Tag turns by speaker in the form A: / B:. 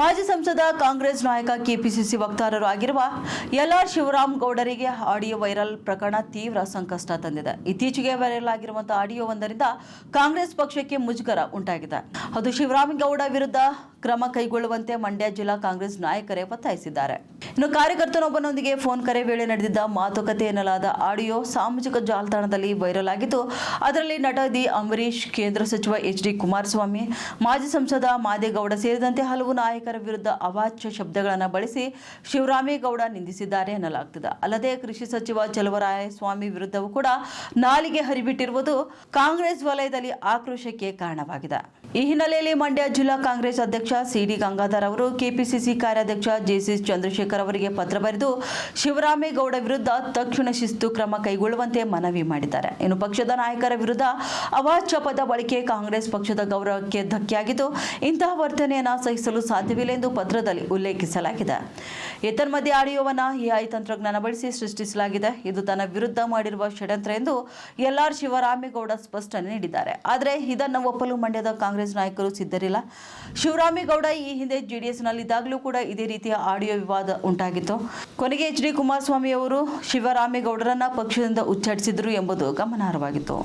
A: ಮಾಜಿ ಸಂಸದ ಕಾಂಗ್ರೆಸ್ ನಾಯಕ ಕೆಪಿಸಿಸಿ ವಕ್ತಾರರು ಆಗಿರುವ ಎಲ್ಆರ್ ಶಿವರಾಮ್ ಗೌಡರಿಗೆ ಆಡಿಯೋ ವೈರಲ್ ಪ್ರಕರಣ ತೀವ್ರ ಸಂಕಷ್ಟ ತಂದಿದೆ. ಇತ್ತೀಚೆಗೆ ವೈರಲ್ ಆಗಿರುವಂತಹ ಆಡಿಯೋವೊಂದರಿಂದ ಕಾಂಗ್ರೆಸ್ ಪಕ್ಷಕ್ಕೆ ಮುಜುಗರ ಉಂಟಾಗಿದೆ. ಅದು ಶಿವರಾಮೇಗೌಡ ವಿರುದ್ಧ ಕ್ರಮ ಕೈಗೊಳ್ಳುವಂತೆ ಮಂಡ್ಯ ಜಿಲ್ಲಾ ಕಾಂಗ್ರೆಸ್ ನಾಯಕರೇ ಒತ್ತಾಯಿಸಿದ್ದಾರೆ. ಇನ್ನು ಕಾರ್ಯಕರ್ತನೊಬ್ಬನೊಂದಿಗೆ ಫೋನ್ ಕರೆ ವೇಳೆ ನಡೆದಿದ್ದ ಮಾತುಕತೆ ಎನ್ನಲಾದ ಆಡಿಯೋ ಸಾಮಾಜಿಕ ಜಾಲತಾಣದಲ್ಲಿ ವೈರಲ್ ಆಗಿದ್ದು, ಅದರಲ್ಲಿ ನಟ ದಿ ಅಂಬರೀಶ್, ಕೇಂದ್ರ ಸಚಿವ ಎಚ್.ಡಿ. ಕುಮಾರಸ್ವಾಮಿ, ಮಾಜಿ ಸಂಸದ ಮಾದೇಗೌಡ ಸೇರಿದಂತೆ ಹಲವು ನಾಯಕರ ವಿರುದ್ಧ ಅವಾಚ್ಯ ಶಬ್ದಗಳನ್ನು ಬಳಸಿ ಶಿವರಾಮೇಗೌಡ ನಿಂದಿಸಿದ್ದಾರೆ ಎನ್ನಲಾಗುತ್ತಿದೆ. ಅಲ್ಲದೆ ಕೃಷಿ ಸಚಿವ ಚಲುವರಾಯಸ್ವಾಮಿ ವಿರುದ್ಧವೂ ಕೂಡ ನಾಲಿಗೆ ಹರಿಬಿಟ್ಟಿರುವುದು ಕಾಂಗ್ರೆಸ್ ವಲಯದಲ್ಲಿ ಆಕ್ರೋಶಕ್ಕೆ ಕಾರಣವಾಗಿದೆ. ಈ ಹಿನ್ನೆಲೆಯಲ್ಲಿ ಮಂಡ್ಯ ಜಿಲ್ಲಾ ಕಾಂಗ್ರೆಸ್ ಅಧ್ಯಕ್ಷ ಸಿ.ಡಿ. ಗಂಗಾಧರ್ ಅವರು ಕೆಪಿಸಿಸಿ ಕಾರ್ಯಾಧ್ಯಕ್ಷ ಜೆ.ಸಿ. ಚಂದ್ರಶೇಖರ್ ಅವರಿಗೆ ಪತ್ರ ಬರೆದು ಶಿವರಾಮೇಗೌಡ ವಿರುದ್ಧ ತಕ್ಷಣ ಶಿಸ್ತು ಕ್ರಮ ಕೈಗೊಳ್ಳುವಂತೆ ಮನವಿ ಮಾಡಿದ್ದಾರೆ. ಇನ್ನು ಪಕ್ಷದ ನಾಯಕರ ವಿರುದ್ಧ ಅವಾಚ್ಯ ಪದ ಬಳಕೆ ಕಾಂಗ್ರೆಸ್ ಪಕ್ಷದ ಗೌರವಕ್ಕೆ ಧಕ್ಕೆಯಾಗಿದ್ದು, ಇಂತಹ ವರ್ತನೆಯನ್ನು ಸಹಿಸಲು ಸಾಧ್ಯವಿಲ್ಲ ಎಂದು ಪತ್ರದಲ್ಲಿ ಉಲ್ಲೇಖಿಸಲಾಗಿದೆ. ಏತನ್ಮಧ್ಯೆ ಆಡಿಯೋವನ್ನು ಎಐ ತಂತ್ರಜ್ಞಾನ ಬಳಸಿ ಸೃಷ್ಟಿಸಲಾಗಿದೆ. ಇದು ತನ್ನ ವಿರುದ್ಧ ಮಾಡಿರುವ ಷಡ್ಯಂತ್ರ ಎಂದು ಎಲ್ಆರ್ ಶಿವರಾಮೇಗೌಡ ಸ್ಪಷ್ಟನೆ ನೀಡಿದ್ದಾರೆ. ಆದರೆ ಇದನ್ನು ಒಪ್ಪಲು ಮಂಡ್ಯದ ಕಾಂಗ್ರೆಸ್ ನಾಯಕರು ಸಿದ್ಧರಿಲ್ಲ. ಶಿವರಾಮೇಗೌಡ ಈ ಹಿಂದೆ ಜೆಡಿಎಸ್ನಲ್ಲಿದ್ದಾಗಲೂ ಕೂಡ ಇದೇ ರೀತಿಯ ಆಡಿಯೋ ವಿವಾದ ಉಂಟಾಗಿತ್ತು. ಕೊನೆಗೆ ಎಚ್.ಡಿ. ಕುಮಾರಸ್ವಾಮಿ ಅವರು ಶಿವರಾಮೇಗೌಡರನ್ನ ಪಕ್ಷದಿಂದ ಉಚ್ಚಾಟಿಸಿದರು ಎಂಬುದು ಗಮನಾರ್ಹವಾಗಿತ್ತು.